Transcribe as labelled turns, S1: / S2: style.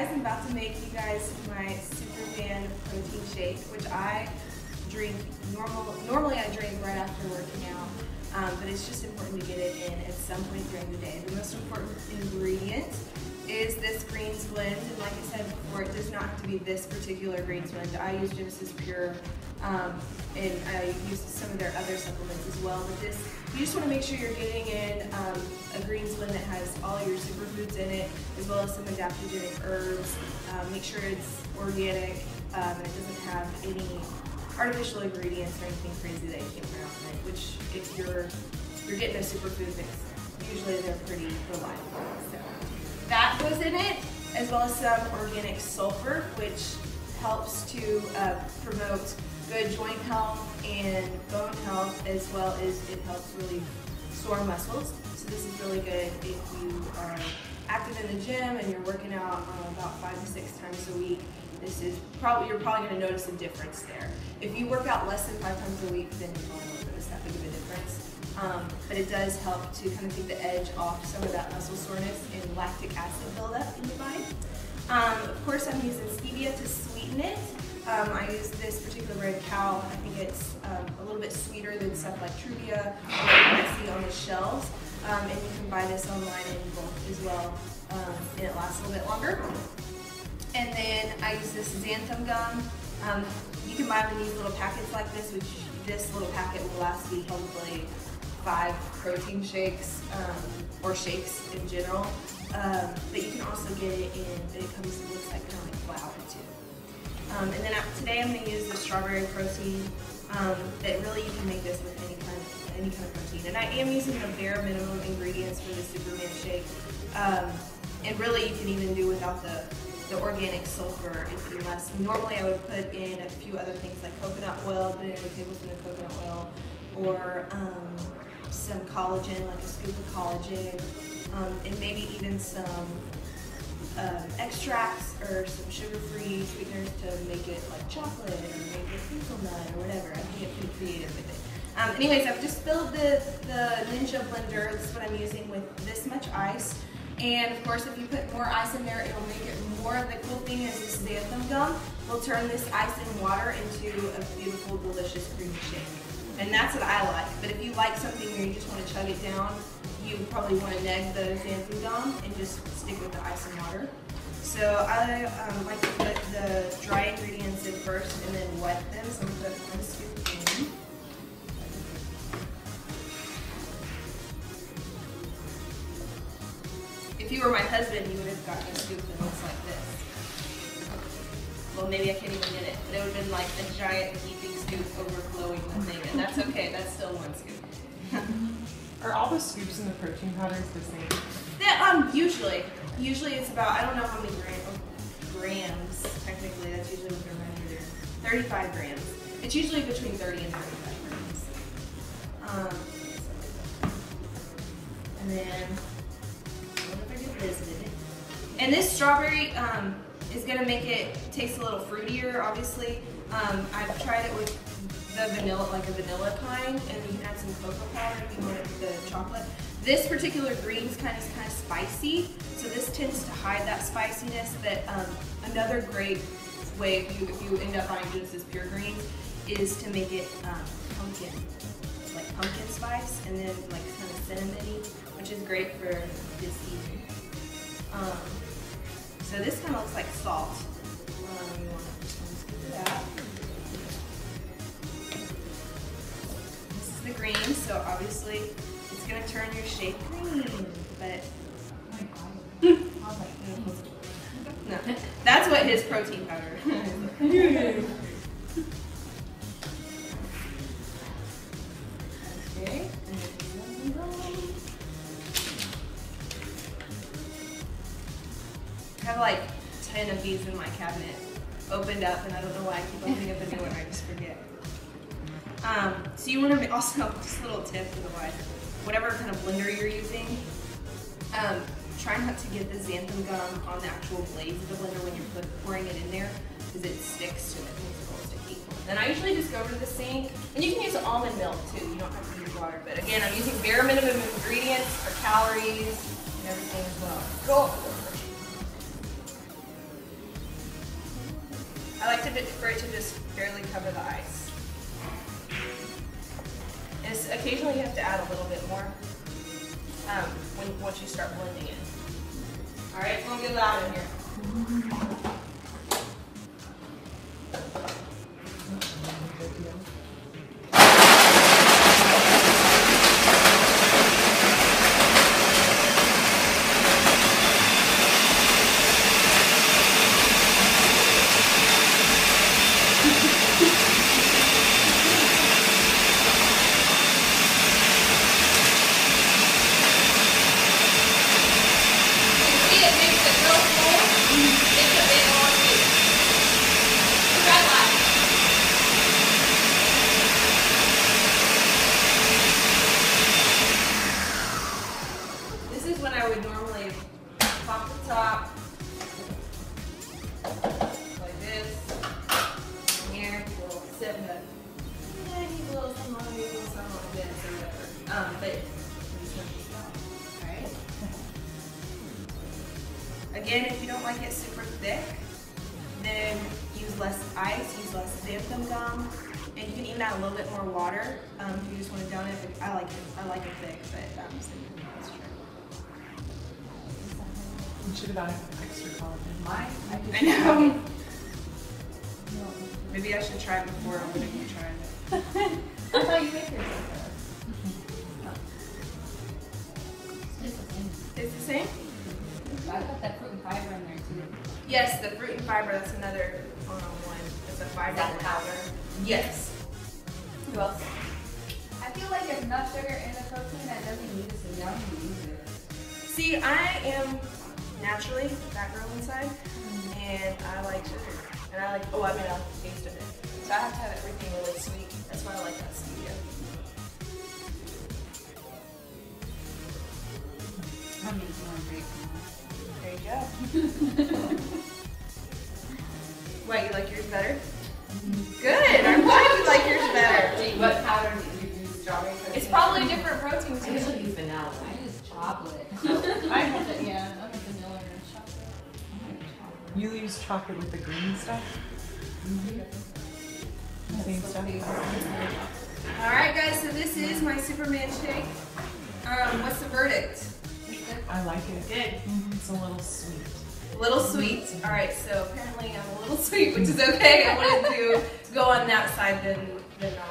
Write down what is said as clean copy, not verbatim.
S1: guys, I'm about to make you guys my Superman protein shake, which I drink normally I drink right after working out, but it's just important to get it in at some point during the day. The most important ingredient is this greens blend, and like I said before, it does not have to be this particular greens blend. I use Genesis Pure, and I use some of their other supplements as well, but this, you just want to make sure you're getting in a greens blend that has all your superfoods in it, as well as some adaptogenic herbs. Make sure it's organic, and it doesn't have any artificial ingredients or anything crazy that you can't pronounce in it, which if you're getting a superfood mix, usually they're pretty reliable. So that goes in it, as well as some organic sulfur, which helps to promote good joint health and bone health, as well as it helps relieve sore muscles. So this is really good if you are active in the gym and you're working out about 5 to 6 times a week. This is you're probably going to notice a difference there. If you work out less than 5 times a week, then you probably won't notice that big of a difference. But it does help to kind of take the edge off some of that muscle soreness and lactic acid buildup in your body. Of course, I'm using stevia to sweeten it. I use this particular brand, Cow. I think it's a little bit sweeter than stuff like Truvia that I see on the shelves. And you can buy this online in bulk as well, and it lasts a little bit longer. And then I use this xanthan gum. You can buy them in these little packets like this, which this little packet will last you probably 5 protein shakes, or shakes in general. But you can also get it in, it looks like kind of like flour too. And then today I'm going to use the strawberry protein. That really you can make this with any kind of protein. And I am using the bare minimum ingredients for the Superman shake. And really you can even do without the organic sulfur if you less. Normally I would put in a few other things like coconut oil, put in a tablespoon of coconut oil, or some collagen, like a scoop of collagen, and maybe even some extracts or some sugar-free sweeteners to make it like chocolate or make it hazelnut or whatever. I can get pretty creative with it. Anyways, I've just filled the Ninja blender. This is what I'm using with this much ice. And of course, if you put more ice in there, it'll make it more. The cool thing is this xanthan gum will turn this ice and water into a beautiful, delicious creamy shake. And that's what I like. But if you like something where you just want to chug it down, you probably want to neg the xanthan gum and just stick with the ice and water. So I like to put the dry ingredients in first and then wet them. So I'm going to put 1 scoop in. If you were my husband, you would have gotten a scoop that looks like this. Well, maybe I can't even get it, but it would have been like a giant heaping scoop overflowing the thing, and that's okay, that's still 1 scoop.
S2: Are all the scoops in the protein powders the same?
S1: Usually it's about, I don't know how many grams, technically, that's usually what they're measured in. 35 grams. It's usually between 30 and 35 grams. And then, and this strawberry is going to make it taste a little fruitier, obviously. I've tried it with the vanilla, like a vanilla kind, and you can add some cocoa powder if you want it with the chocolate. This particular green is kind of spicy, so this tends to hide that spiciness. But another great way, if you end up buying Genesis Pure Greens, is to make it pumpkin, like pumpkin spice, and then like kind of cinnamony, which is great for this season. So this kind of looks like salt. You want to do that. This is the green, so obviously it's going to turn your shake green, but no, that's what his protein powder is. Okay. I have like 10 of these in my cabinet, opened up, and I don't know why I keep opening up a new one, I just forget. So you want to also, just a little tip for the wife, whatever kind of blender you're using, try not to get the xanthan gum on the actual blades of the blender when you're pouring it in there, because it sticks to it and it's a little sticky. Then I usually just go over to the sink, and you can use almond milk too, you don't have to use water, but again, I'm using bare minimum ingredients for calories and everything as well. Go. for it to just barely cover the ice. And occasionally you have to add a little bit more once you start blending it. All right, it's gonna get loud in here. When I would normally pop the top like this, and here, a little 7 to, yeah, he's a little something on, maybe a little something like this or whatever. But we're just gonna keep going. Alright? Again, if you don't like it super thick, then use less ice, use less xanthan gum, and you can even add a little bit more water if you just want to down it. But I like it thick, but that's true.
S2: You should have added extra collagen.
S1: I know. Maybe I should try it before I'm going to be trying it.
S3: I thought you made yours.
S1: It's the same?
S3: I got that fruit and fiber in there too.
S1: Yes, the fruit and fiber, that's another one. It's a fiber.
S3: Is that powder?
S1: Yes.
S3: Who else? I feel like there's enough sugar in the protein that doesn't need it, so y'all need to use it.
S1: See, I am naturally that girl inside, and I like sugar. And I like, I like the taste of it. So I have to have everything really sweet. That's why I like that stevia.
S3: I'm eating one grape now.
S1: There you go. What, you like yours better? Good, I'm glad you like yours better.
S3: What powder did you use? Strawberry protein?
S1: It's probably different protein too.
S3: I usually use vanilla. I use chocolate. I have it, yeah. I'm a vanilla and chocolate.
S2: You use chocolate with the green stuff? Same stuff?
S1: Alright guys, so this is my Superman shake. What's the verdict?
S2: I like it.
S1: Good.
S2: It's a little sweet.
S1: A little sweet. Alright, so apparently I'm a little sweet, which is okay. I wanted to go on that side than not.